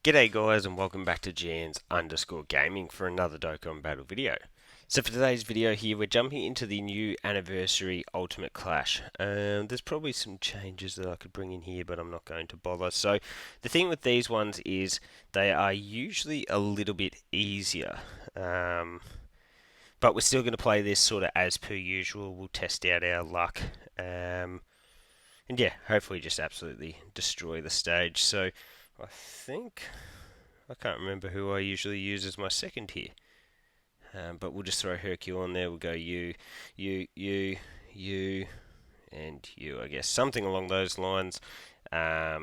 G'day guys and welcome back to Jans_gaming for another Dokkan battle video. So for today's video here we're jumping into the new anniversary Ultimate Clash. There's probably some changes that I could bring in here but I'm not going to bother. So the thing with these ones is they are usually a little bit easier. But we're still going to play this sort of as per usual. We'll test out our luck. And yeah, hopefully just absolutely destroy the stage. So I think I can't remember who I usually use as my second here. But we'll just throw Hercule on there. We'll go you, and you, I guess. Something along those lines. But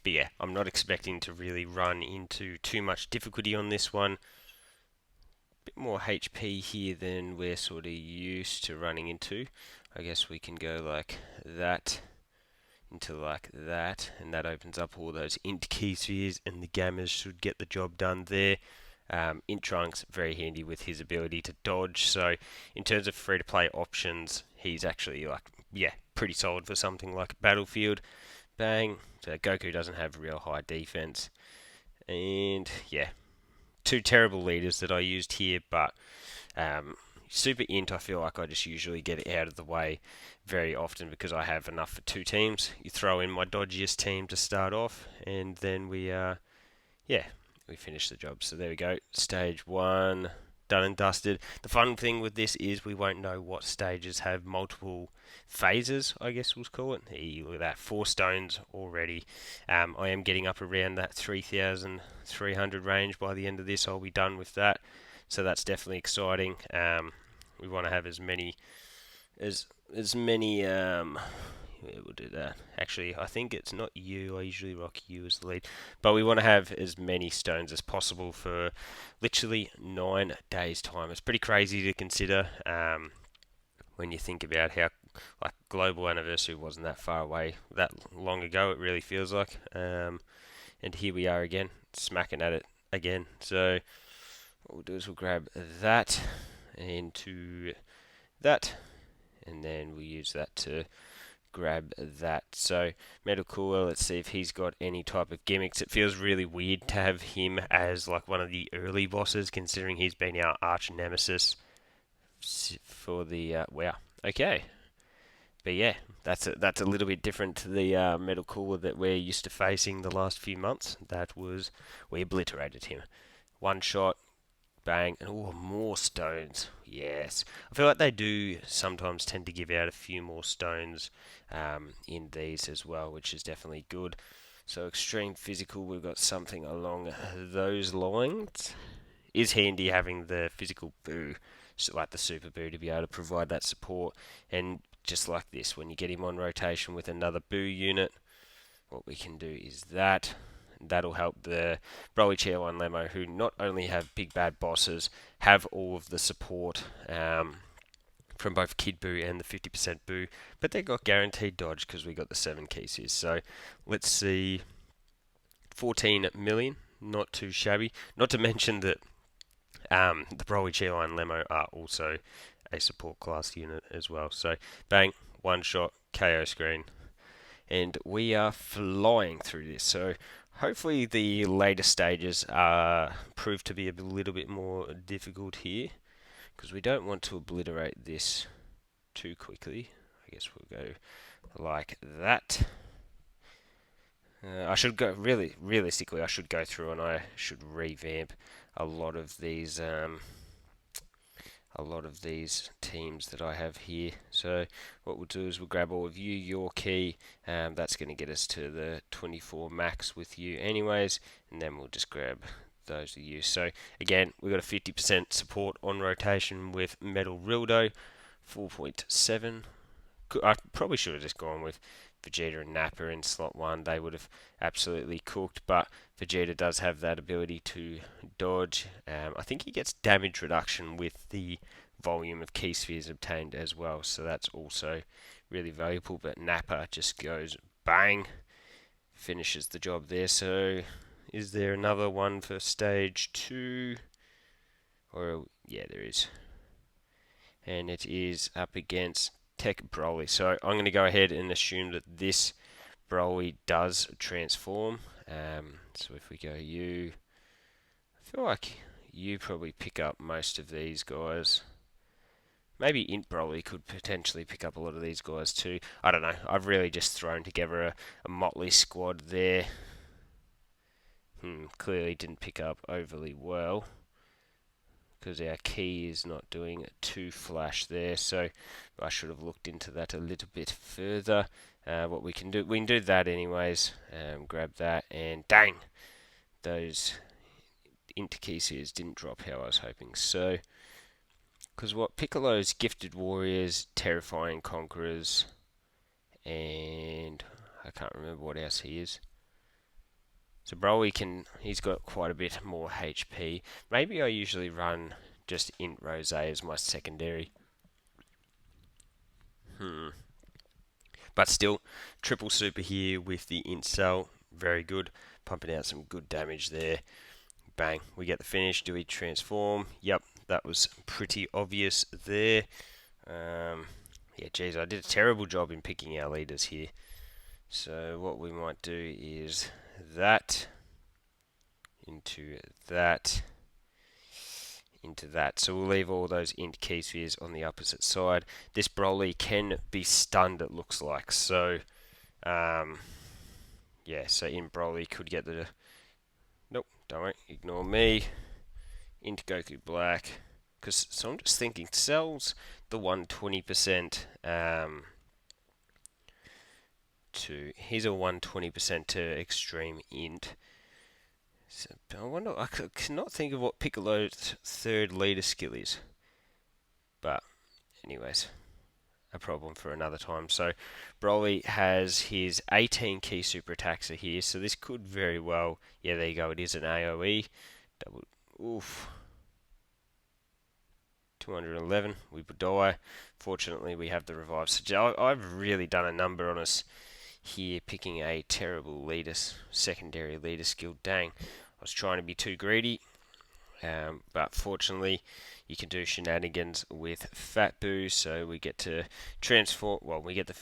yeah, I'm not expecting to really run into too much difficulty on this one. Bit more HP here than we're sort of used to running into. I guess we can go like that into like that, and that opens up all those int key spheres, and the gammas should get the job done there. Int Trunks very handy with his ability to dodge. So in terms of free to play options, he's actually pretty solid for something like Battlefield. Bang. So Goku doesn't have real high defense, and yeah, two terrible leaders that I used here, but Super Int, I feel like I just usually get it out of the way very often because I have enough for two teams. You throw in my dodgiest team to start off, and then we finish the job. So there we go. Stage 1, done and dusted. The fun thing with this is we won't know what stages have multiple phases, I guess we'll call it. Hey, look at that, 4 stones already. I am getting up around that 3,300 range by the end of this. I'll be done with that. So that's definitely exciting. We want to have as many yeah, we'll do that. Actually, I think it's not you. I usually rock you as the lead. But we want to have as many stones as possible for literally 9 days' time. It's pretty crazy to consider when you think about how like global anniversary wasn't that far away, that long ago. It really feels like. And here we are again, smacking at it again. So what we'll do is we'll grab that into that, and then we'll use that to grab that. So Metal Cooler, let's see if he's got any type of gimmicks. It feels really weird to have him as like one of the early bosses, considering he's been our arch nemesis for the wow. Okay, but yeah, that's a little bit different to the Metal Cooler that we're used to facing the last few months. We obliterated him. One shot, bang, and oh, more stones. Yes. I feel like they do sometimes tend to give out a few more stones in these as well, which is definitely good. So extreme physical, we've got something along those lines. Is handy having the physical boo, so like the super boo, to be able to provide that support. And just like this, when you get him on rotation with another boo unit, what we can do is that. That'll help the Broly, Chio, and Lemo, who not only have big bad bosses, have all of the support from both Kid Boo and the 50% Boo, but they got guaranteed dodge because we got the 7 cases. So let's see, 14 million, not too shabby. Not to mention that the Broly, Chio, and Lemo are also a support class unit as well. So bang, one shot, KO screen, and we are flying through this. So hopefully the later stages prove to be a little bit more difficult here, because we don't want to obliterate this too quickly. I guess we'll go like that. I should go realistically. I should go through and I should revamp a lot of these teams that I have here. So what we'll do is we'll grab all of you, your key. That's going to get us to the 24 max with you anyways, and then we'll just grab those of you. So again, we've got a 50% support on rotation with Metal Rildo, 4.7. I probably should have just gone with Vegeta and Nappa in slot 1. They would have absolutely cooked, but Vegeta does have that ability to dodge. I think he gets damage reduction with the volume of key spheres obtained as well, so that's also really valuable. But Nappa just goes bang, finishes the job there. So is there another one for stage 2? Or yeah, there is. And it is up against Tech Broly. So I'm going to go ahead and assume that this Broly does transform. So if we go you, I feel like you probably pick up most of these guys. Maybe Int Broly could potentially pick up a lot of these guys too. I don't know. I've really just thrown together a motley squad there. Clearly didn't pick up overly well because our key is not doing too flash there. So I should have looked into that a little bit further. What we can do that anyways. Grab that and dang, those Int keys didn't drop how I was hoping. So. Because what Piccolo's Gifted Warriors, Terrifying Conquerors, and I can't remember what else he is. So Broly he's got quite a bit more HP. Maybe I usually run just Int Rose as my secondary. But still, triple super here with the Int Cell, very good. Pumping out some good damage there. Bang, we get the finish. Do we transform? Yep, that was pretty obvious there. Yeah, geez, I did a terrible job in picking our leaders here. So what we might do is that into that into that. So we'll leave all those Int key spheres on the opposite side. This Broly can be stunned, it looks like. So yeah, so Int Broly could get the... Nope, don't worry, ignore me. Int Goku Black. So I'm just thinking, sells the 120% to... Here's a 120% to Extreme Int. So, I wonder, I cannot think of what Piccolo's third leader skill is. But, anyways, a problem for another time. So, Broly has his 18 key super attacks here. So this could very well... Yeah, there you go. It is an AoE. Double... Oof. 211. We would die. Fortunately, we have the revive. So I've really done a number on us here, picking a terrible leader, secondary leader skill. Dang, I was trying to be too greedy, but fortunately you can do shenanigans with Fat Boo, so we get to transform, well, we get the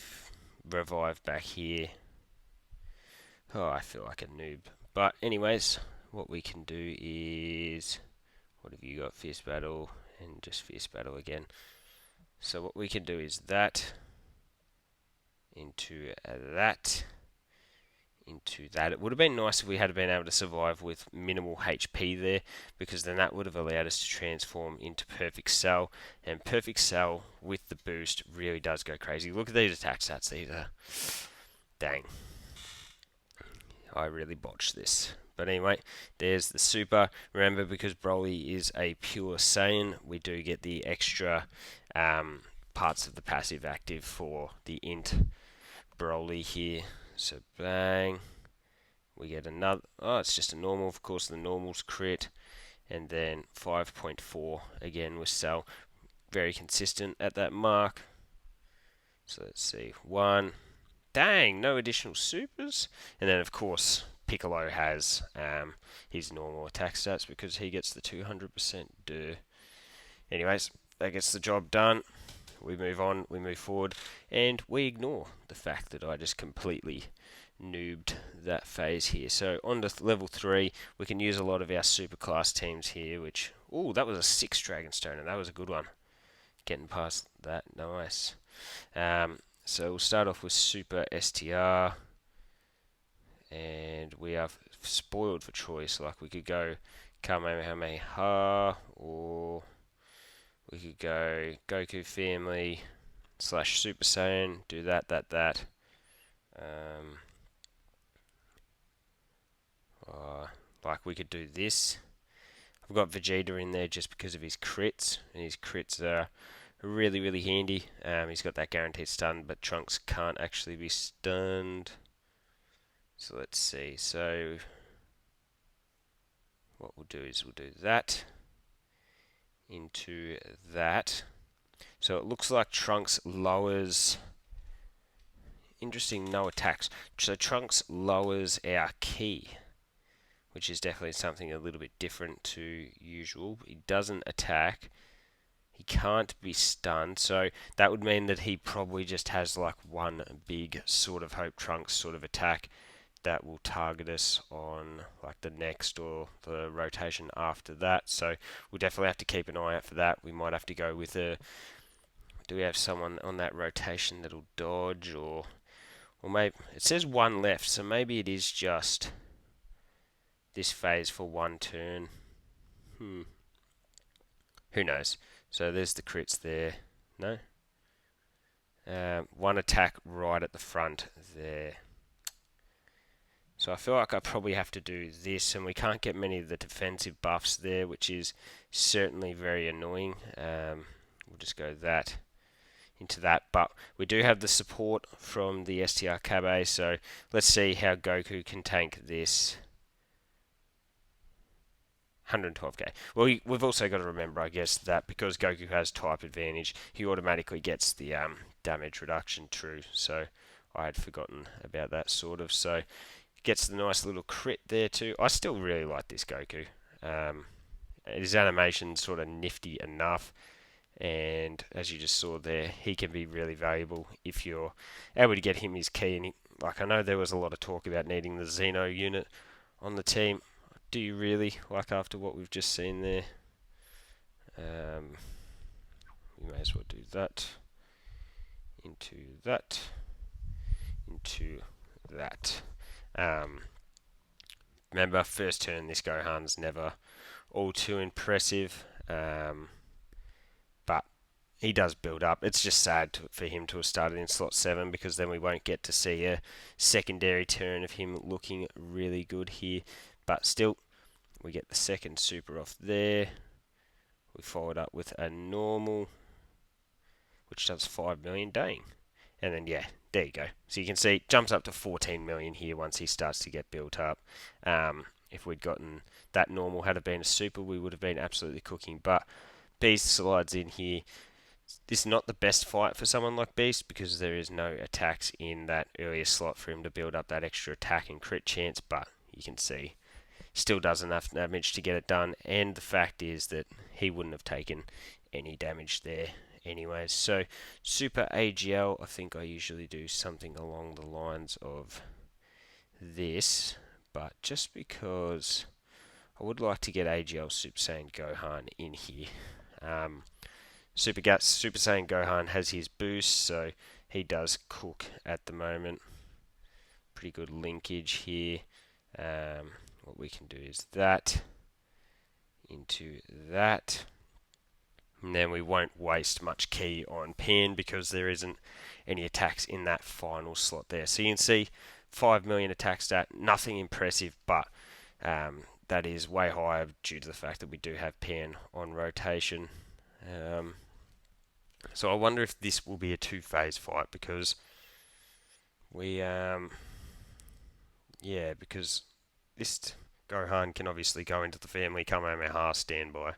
revive back here. Oh, I feel like a noob. But anyways, what we can do is, what have you got? Fierce Battle, and just Fierce Battle again. So what we can do is that, into that, into that. It would have been nice if we had been able to survive with minimal HP there, because then that would have allowed us to transform into Perfect Cell, and Perfect Cell with the boost really does go crazy. Look at these attack stats. These are... Dang. I really botched this. But anyway, there's the super. Remember, because Broly is a pure Saiyan, we do get the extra parts of the passive active for the Int Broly here. So bang, we get another... Oh, it's just a normal. Of course, the normal's crit. And then 5.4 again with Cell. Very consistent at that mark. So let's see. 1. Dang, no additional supers. And then, of course, Piccolo has his normal attack stats because he gets the 200% duh. Anyways, that gets the job done. We move on, we move forward, and we ignore the fact that I just completely noobed that phase here. So on to level 3, we can use a lot of our super class teams here, which... Ooh, that was a 6 Dragonstone, and that was a good one. Getting past that, nice. So we'll start off with Super STR, and we are spoiled for choice. Like, we could go Kamehameha, or we could go Goku Family / Super Saiyan, do that. Like, we could do this. I've got Vegeta in there just because of his crits, and his crits are really, really handy. He's got that guaranteed stun, but Trunks can't actually be stunned. So let's see. So what we'll do is we'll do that into that. So it looks like Trunks lowers... Interesting, no attacks. So Trunks lowers our ki, which is definitely something a little bit different to usual. He doesn't attack. He can't be stunned, so that would mean that he probably just has like one big sort of Hope Trunks sort of attack that will target us on like the next or the rotation after that. So we'll definitely have to keep an eye out for that. We might have to go with a. Do we have someone on that rotation that'll dodge, or maybe it says one left, so maybe it is just this phase for one turn. Who knows? So there's the crits there. No. One attack right at the front there. So I feel like I probably have to do this, and we can't get many of the defensive buffs there, which is certainly very annoying. We'll just go that into that, but we do have the support from the STR Cabe, so let's see how Goku can tank this 112k. Well, we've also got to remember, I guess, that because Goku has type advantage, he automatically gets the damage reduction true, so I had forgotten about that sort of. So gets the nice little crit there too. I still really like this Goku. His animation's sort of nifty enough, and as you just saw there, he can be really valuable if you're able to get him his key. And like, I know there was a lot of talk about needing the Xeno unit on the team. Do you really, like, after what we've just seen there? We may as well do that. Into that. Into that. Remember, first turn, this Gohan's never all too impressive. But he does build up. It's just sad for him to have started in slot 7, because then we won't get to see a secondary turn of him looking really good here. But still, we get the second super off there. We follow it up with a normal, which does 5 million, dang. And then, yeah, there you go. So you can see it jumps up to 14 million here once he starts to get built up. If we'd gotten that normal, had it been a super, we would have been absolutely cooking. But Beast slides in here. This is not the best fight for someone like Beast, because there is no attacks in that earlier slot for him to build up that extra attack and crit chance, but you can see still does enough damage to get it done, and the fact is that he wouldn't have taken any damage there anyways. So Super AGL, I think I usually do something along the lines of this, but just because I would like to get AGL Super Saiyan Gohan in here. Super Saiyan Gohan has his boost, so he does cook at the moment. Pretty good linkage here. What we can do is that into that, and then we won't waste much ki on Pan because there isn't any attacks in that final slot there. So you can see 5 million attack stat, nothing impressive, but that is way higher due to the fact that we do have Pan on rotation. So I wonder if this will be a two-phase fight, because we because this Gohan can obviously go into the family Kamehameha standby.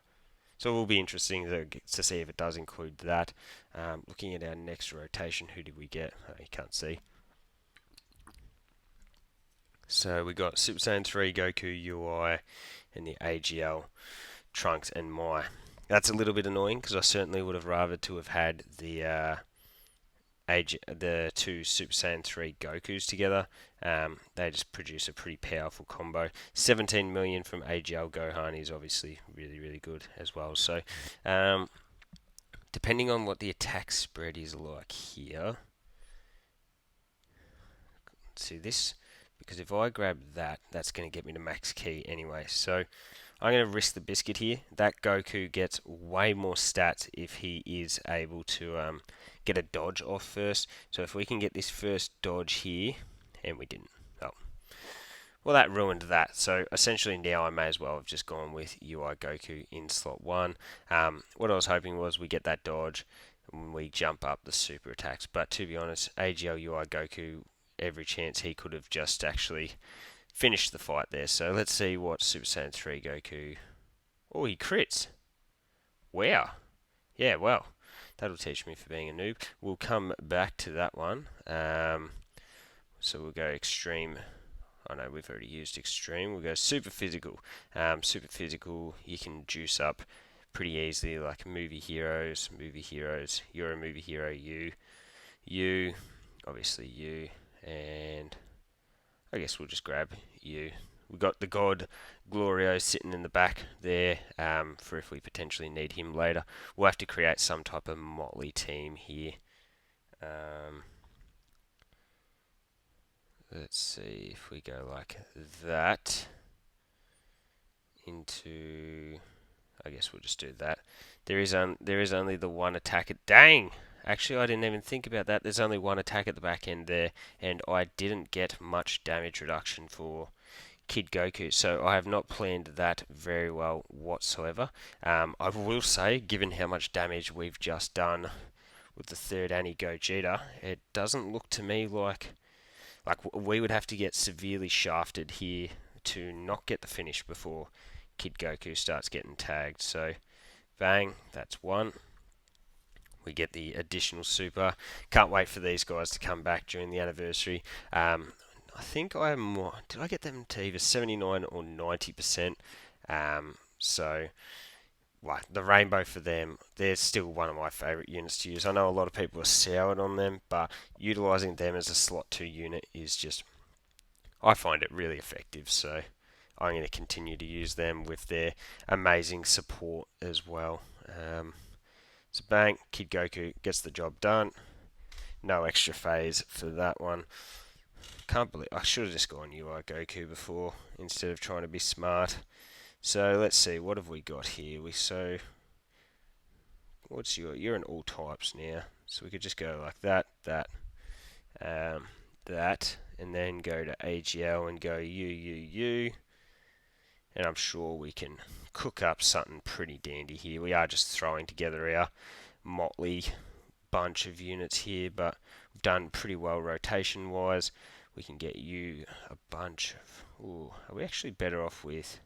So it will be interesting to see if it does include that. Looking at our next rotation, who did we get? Oh, you can't see. So we got Super Saiyan 3, Goku, UI, and the AGL, Trunks, and Mai. That's a little bit annoying, because I certainly would have rather to have had the two Super Saiyan 3 Gokus together. They just produce a pretty powerful combo. 17 million from AGL Gohan is obviously really, really good as well. So, depending on what the attack spread is like here, let's see this, because if I grab that, that's going to get me to max ki anyway. So, I'm going to risk the biscuit here. That Goku gets way more stats if he is able to get a dodge off first. So if we can get this first dodge here, and we didn't. Oh. Well, that ruined that. So essentially now I may as well have just gone with UI Goku in slot 1. What I was hoping was we get that dodge and we jump up the super attacks. But to be honest, AGL UI Goku, every chance he could have just actually finished the fight there. So let's see what Super Saiyan 3 Goku... Oh, he crits. Wow. Yeah, well, that'll teach me for being a noob. We'll come back to that one. So we'll go extreme. Oh no, we've already used extreme. We'll go super physical. Super physical, you can juice up pretty easily, like movie heroes. You're a movie hero, you, obviously you, and I guess we'll just grab you. We've got the God Glorio sitting in the back there for if we potentially need him later. We'll have to create some type of motley team here. Let's see if we go like that into... I guess we'll just do that. There is only the one attack at... Dang! Actually, I didn't even think about that. There's only one attack at the back end there, and I didn't get much damage reduction for Kid Goku, so I have not planned that very well whatsoever. I will say, given how much damage we've just done with the third Annie Gogeta, it doesn't look to me like we would have to get severely shafted here to not get the finish before Kid Goku starts getting tagged. So, bang, that's one. We get the additional super. Can't wait for these guys to come back during the anniversary. I think did I get them to either 79 or 90%? So, like the rainbow for them, they're still one of my favourite units to use. I know a lot of people are soured on them, but utilising them as a slot 2 unit is just, I find it really effective. So, I'm going to continue to use them with their amazing support as well. So bang, Kid Goku gets the job done. No extra phase for that one. Can't believe I should have just gone UI Goku before instead of trying to be smart. So let's see, what have we got here? You're in all types now, so we could just go like that, that, and then go to AGL and go U, and I'm sure we can cook up something pretty dandy here. We are just throwing together our motley bunch of units here, but we've done pretty well rotation wise. We can get you a bunch of... Ooh, are we actually better off with...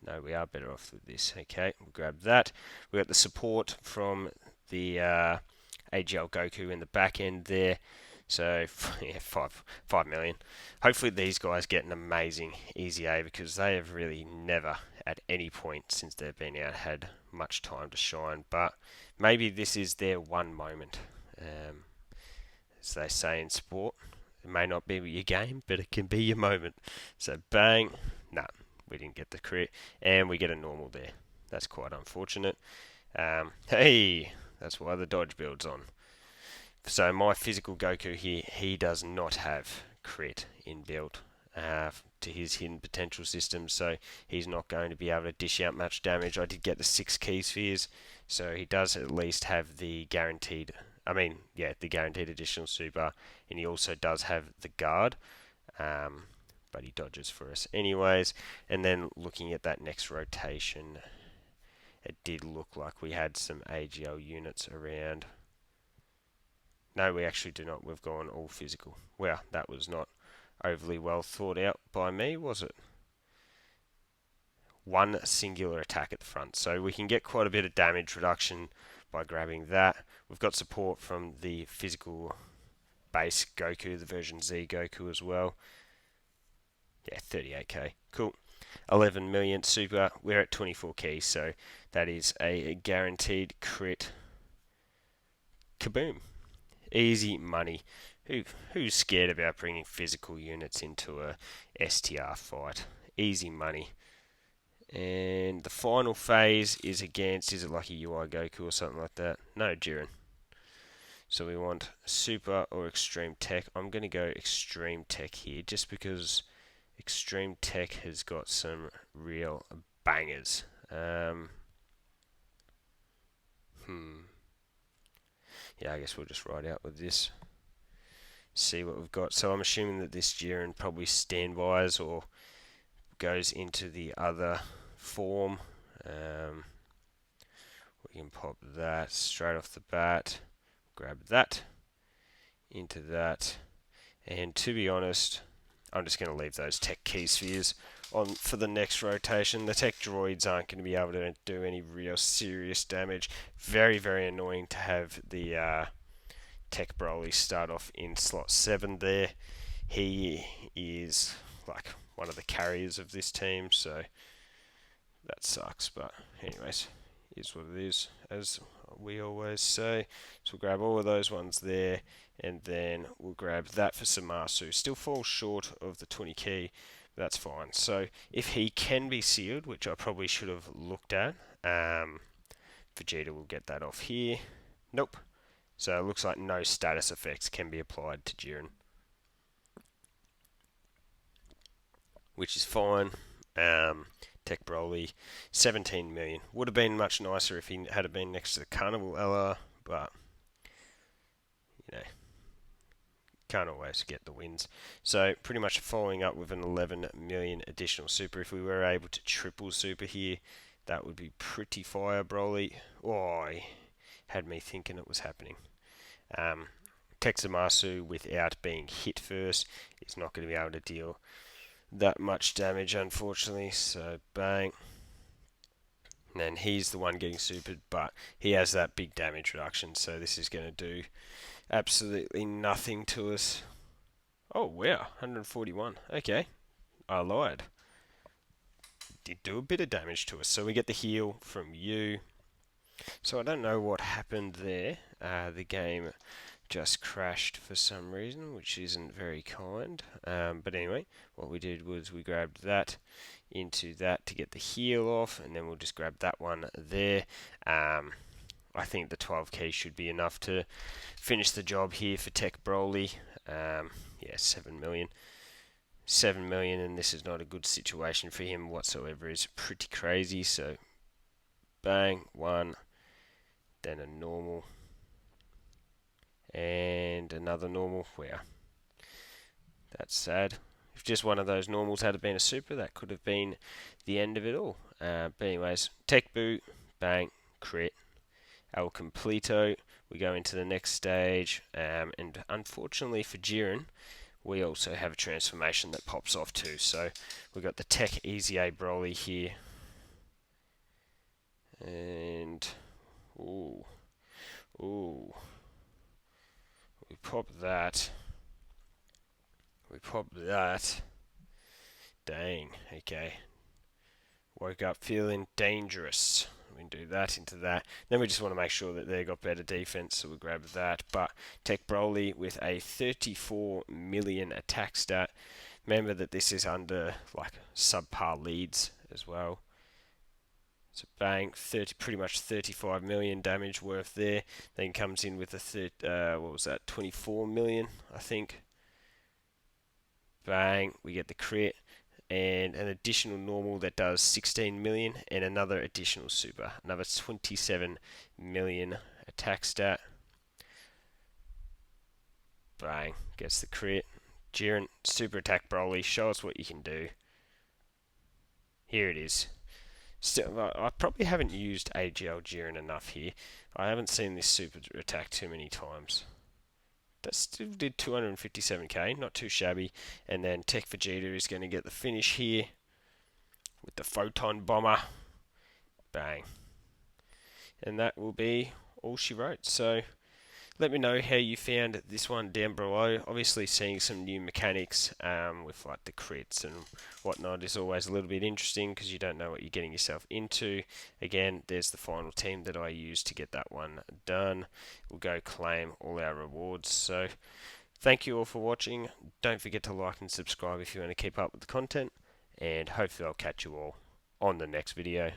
No, we are better off with this. Okay, we'll grab that. We got the support from the AGL Goku in the back end there. So, yeah, 5 million. Hopefully these guys get an amazing easy A, because they have really never, at any point since they've been out, had much time to shine. But maybe this is their one moment. As they say in sport, it may not be your game, but it can be your moment. So, bang. Nah, we didn't get the crit. And we get a normal there. That's quite unfortunate. Hey, that's why the dodge build's on. So my physical Goku here, he does not have crit inbuilt to his hidden potential system, so he's not going to be able to dish out much damage. I did get the 6 key spheres, so he does at least have the guaranteed, the guaranteed additional super, and he also does have the guard, but he dodges for us anyways. And then looking at that next rotation, it did look like we had some AGL units around. No, we actually do not. We've gone all physical. Well, that was not overly well thought out by me, was it? One singular attack at the front. So we can get quite a bit of damage reduction by grabbing that. We've got support from the physical base Goku, the version Z Goku as well. Yeah, 38k. Cool. 11 million super. We're at 24 keys, so that is a guaranteed crit. Kaboom. Easy money. Who's scared about bringing physical units into a STR fight? Easy money. And the final phase is against, is it like a UI Goku or something like that? No, Jiren. So we want Super or Extreme Tech. I'm going to go Extreme Tech here, just because Extreme Tech has got some real bangers. Yeah, I guess we'll just ride out with this. See what we've got. So I'm assuming that this Jiren probably standbys or goes into the other form. We can pop that straight off the bat. Grab that into that. And to be honest, I'm just going to leave those tech key spheres on for the next rotation. The tech droids aren't going to be able to do any real serious damage. Very, very annoying to have the Tech Broly start off in slot 7 there. He is like one of the carriers of this team, so that sucks. But anyways, is what it is. As we always say. So we'll grab all of those ones there, and then we'll grab that for Samasu. Still falls short of the 20 key, but that's fine. So if he can be sealed, which I probably should have looked at, Vegeta will get that off here. Nope. So it looks like no status effects can be applied to Jiren, which is fine. Tech Broly, 17 million. Would have been much nicer if he had been next to the Carnival LR, but you know, can't always get the wins. So pretty much following up with an 11 million additional super. If we were able to triple super here, that would be pretty fire, Broly. Oh, he had me thinking it was happening. Texamasu, without being hit first, is not going to be able to deal that much damage, unfortunately. So bang. And then he's the one getting supered, but he has that big damage reduction, so this is going to do absolutely nothing to us. Oh wow, 141. Okay, I lied. Did do a bit of damage to us. So we get the heal from you. So I don't know what happened there. The game just crashed for some reason, which isn't very kind. But anyway, what we did was we grabbed that into that to get the heal off, and then we'll just grab that one there. I think the 12 key should be enough to finish the job here for Tech Broly. Yeah, 7 million. 7 million, and this is not a good situation for him whatsoever. It's pretty crazy. So bang, one, then a normal, and another normal. Wow, that's sad. If just one of those normals had been a super, that could have been the end of it all. But anyways, Tech Boot, bang, crit, El Completo. We go into the next stage, and unfortunately for Jiren, we also have a transformation that pops off too. So we've got the Tech Easy A Broly here, and ooh, we pop that. We pop that. Dang, okay. Woke up feeling dangerous. We can do that into that. Then we just want to make sure that they got better defense, so we'll grab that. But Tech Broly with a 34 million attack stat. Remember that this is under like subpar leads as well. So bang, pretty much 35 million damage worth there. Then comes in with a what was that? 24 million, I think. Bang, we get the crit and an additional normal that does 16 million and another additional super, another 27 million attack stat. Bang, gets the crit. Jiren, super attack Broly, show us what you can do. Here it is. Still, I probably haven't used AGL Jiren enough here. I haven't seen this super attack too many times. That still did 257k, not too shabby. And then Tech Vegeta is going to get the finish here with the Photon Bomber. Bang. And that will be all she wrote. So let me know how you found this one down below. Obviously seeing some new mechanics with like the crits and whatnot is always a little bit interesting because you don't know what you're getting yourself into. Again, there's the final team that I used to get that one done. We'll go claim all our rewards. So thank you all for watching. Don't forget to like and subscribe if you want to keep up with the content, and hopefully I'll catch you all on the next video.